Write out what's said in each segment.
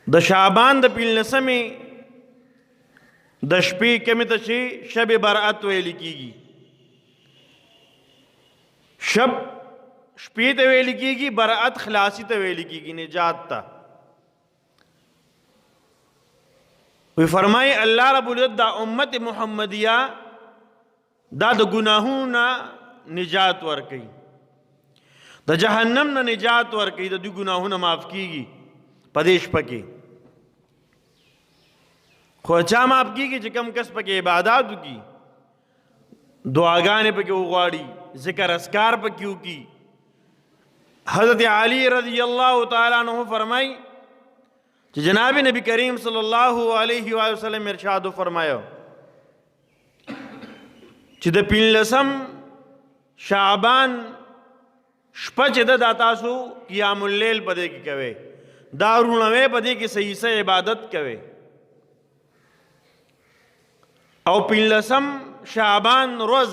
د شعبان د پیلسمې د شپې کمې ته چې شب برأت ویل کېږي. شب شپې ته ویل کېږي، برأت خلاصي ته ویل کېږي، نجات ته. وی فرمای الله رب العزت دا امت محمدیه دا د ګناهونو نجات ورکوي، د جهنم نه نجات ورکوي، د دوی ګناهونه معاف کیږي په دې شپه کې. خو چا معاف کیږي چې کم کس پکې عبادات وکړي، دعاګانې پکې وغواړي، ذکر اذکار پکې وکړي. حضرت علی رضی اللہ تعالیٰ عنہ فرمائی کہ جناب نبی کریم صلی اللہ علیہ وآلہ وسلم ارشاد فرمایا چې د پنځلسم شعبان شپه چې ده دا تاسو قیام اللیل په دې کې کوئ، دا روڼوئ، په دې کې صحیح صحیح عبادت کوئ. او پنځلسم شعبان روز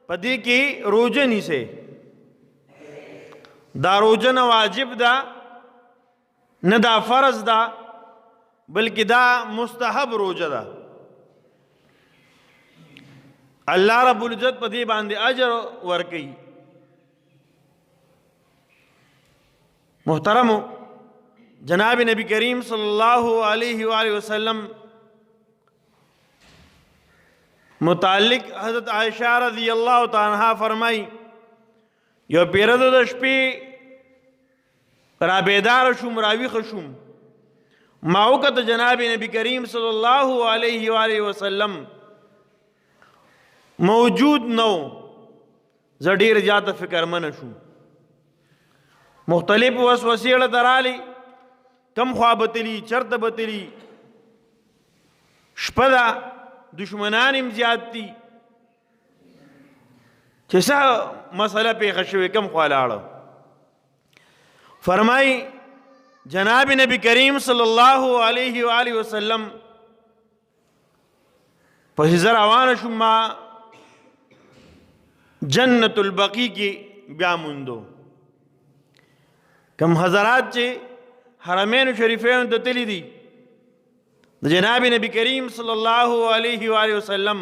په دې کې روزه نیسئ. دا روزه نه واجب ده نه دا فرض ده، بلکې دا مستحب روزه ده. الله رب العزت په دې باندې اجر ورکوي. محترمو، جناب نبی کریم صلی اللہ علیہ وآلہ وسلم متعلق حضرت عائشہ رضی اللہ تعالیٰ عنہ فرمائی یو پیرد د شپې را بیدار شوم، راویښ شوم، ما وکتل جناب نبی کریم صلی اللہ علیہ وآلہ وسلم موجود نو. زه ډېر زیاته فکرمنه شوم، مختلف وسوسې ورته راغلې، کم خوا به تلي، چېرته به تلي، شپه ده، دشمنان هم زیات دي، چې څه مسله پیښه شوې، کم خوا لاړه. فرمای جناب نبی کریم صلی اللہ علیہ وآلہ وسلم پسې زه روانه شوم، ما جنت البقیع کې بیا موندو. کم حضرات چې حرمین شریفین ته تللی دي، د جناب نبی کریم صلی اللہ علیہ وآلہ وسلم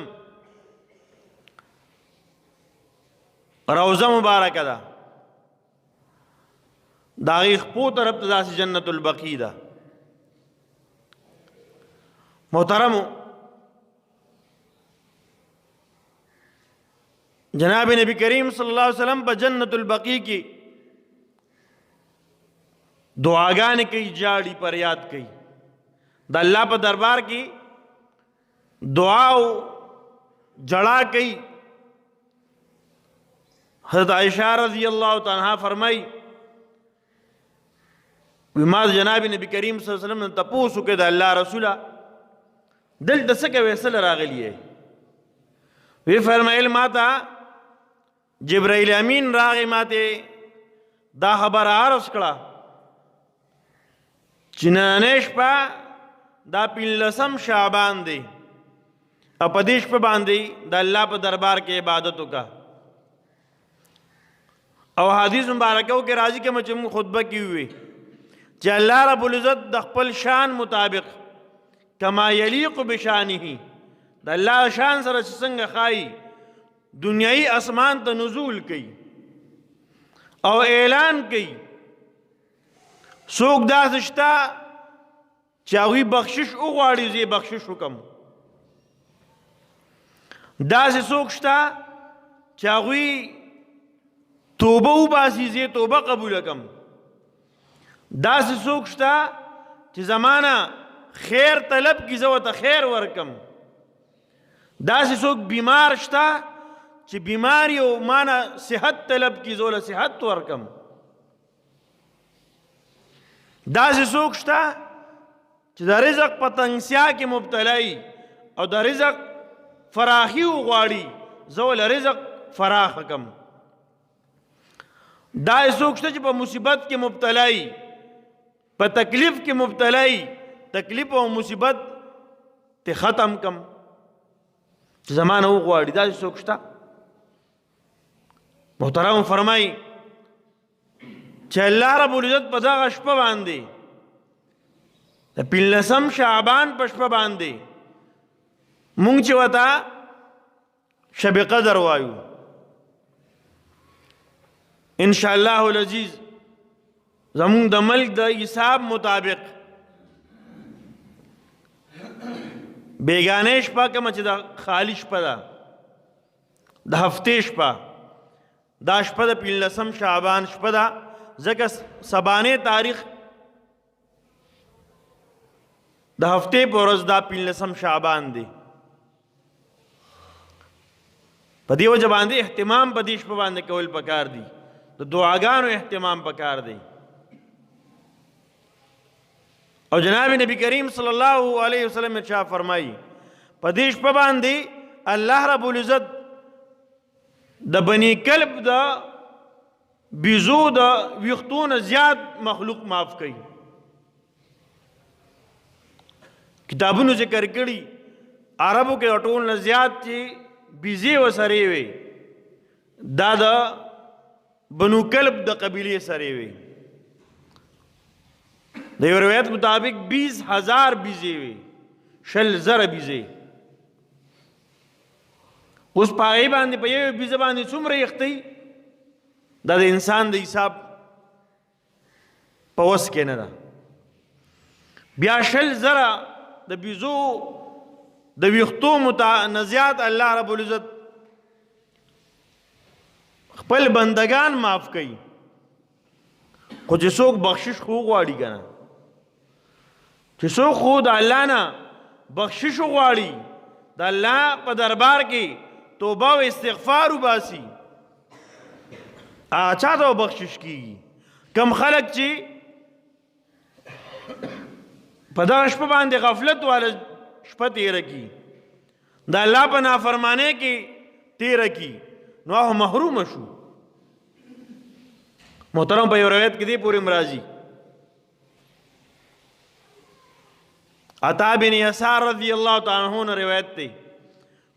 روزه مبارکه ده، د هغې خپو طرف ته داسې جنت البقیع ده. محترمو، جناب نبی کریم صلی اللہ علیہ وسلم په جنت البقیع کې دعاګانې کوي، جاړي، فریاد کوي، د الله په دربار کې دعا او جړا کوي. حضرت عائشہ رضی اللہ تعالیٰ عنہ فرمائی ما جناب نبی کریم صلی اللہ علیہ وسلم نے تپوس وکړ د الله رسوله دلته څه کوې، څه له راغلي یې؟ وی فرمایل ما ته جبرائیل امین راغی، ما ته دا خبره عرض کړه چې نننۍ شپه دا 15 شعبان دی، او په دې شپه باندې د الله په دربار کې عبادت وکړه. او حدیث مبارکو کې راځي کہ مجھے خطبہ کی ہوئی کہ اللہ رب العزت د خپل شان مطابق کما یلیق بشانه د الله شان سره څنګه خای دنیای اسمان ته نزول کوي او اعلان کوي څوک داسې شته چې هغوی بخشش وغواړي، زه یې بخشش وکړم. داسې څوک شته چې هغوی توبه وباسي، زه یې توبه قبوله کړم. داسې څوک شته چې زمانه خیر طلب کړي، زه ورته خیر ورکړم. داسې څوک بیمار شته چې بیمار یو مانه صحت طلب کړي، زه ورله صحت ورکړم. داسې څوک شته چې د رزق په تنګسیا کې مبتلا وي او د رزق فراخي وغواړي، زه ورله رزق فراخه کړم. داسې څوک شته چې په مصیبت کې مبتلا وي، په تکلیف کې مبتلا وي، تکلیف او مصیبت ته ختم کم چې زمانه وغواړي. داسې څوک شته؟ محترم فرمایي چې الله رب العزت په دغه شپه باندې د 15 شعبان په شپه باندې مونږ چې وتا شب قدر وایو ان شاء الله العزیز زمون د ملک د حساب مطابق بیگانه شپه کومه چې د خالی شپه ده د هفتې شپه دا شپه د 15 شعبان شپه ده ځکه سبانه تاریخ د هفتې په ورځ دا 15 شعبان دی په دې وجه باندې اهتمام په دې شپه باندې کول پکار دی د دعاګانو اهتمام پکار دی او جناب نبی کریم صلی الله علیه وسلم ارشاد فرمایي په دې شپه باندې الله رب العزت د بنی کلب د بیزو د ویختون زیات مخلوق معاف کوي کتابونو ذکر کړي عربو کې ټول نه زیات چې بیزی وسره وي دا د بنو کلب د قبیله سره وي د یو روایت مطابق 20,000 بیزی وي 60,000 بیزی اوس پای باندې په یو بیزه باندې څومره یختي دا د انسان د حساب په وس کې نه ده بیا 60,000 د بیزو د ویختو متنزیات الله رب العزت خپل بندگان معاف کوي خو چې څوک بخشش خو غواړي کنه چې څوک خو د الله نه بخشش غواړي د الله په دربار کې توبه او استغفار وباسي چا ته بخشش کیږي کم خلک چې په دغه شپه باندې غفلت والا شپه تیره کی د الله په نافرمانۍ کې تیره کی نو هغه محروم شو محترم په یو روایت کې دی پوری مرাজি عطا بن یسار رضی الله تعالی عنہ روایت دی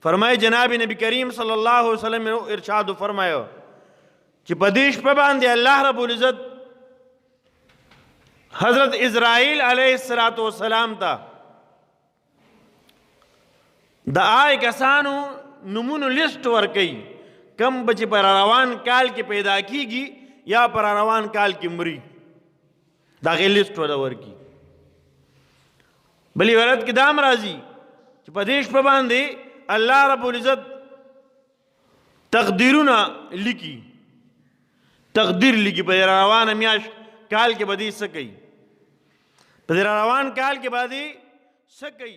فرمائے جناب نبی کریم صلی اللہ علیہ وسلم ارشاد فرمایا چې په دې شپه باندې الله رب العزت حضرت اسرائیل علیہ السلام ته د آی کسانو نمونو لسٹ ورکي کم بچ پر روان کال کې پیدا کیږي یا پر روان کال کې مري دا غي لسٹ ورکي بلی ورت کې دام راځي چې په دې شپه باندې الله رب العزت تقدیرونه لیکي تقدیر لیکي په روان میاش کال کې بدی سکی په روان کال کې بدی سکی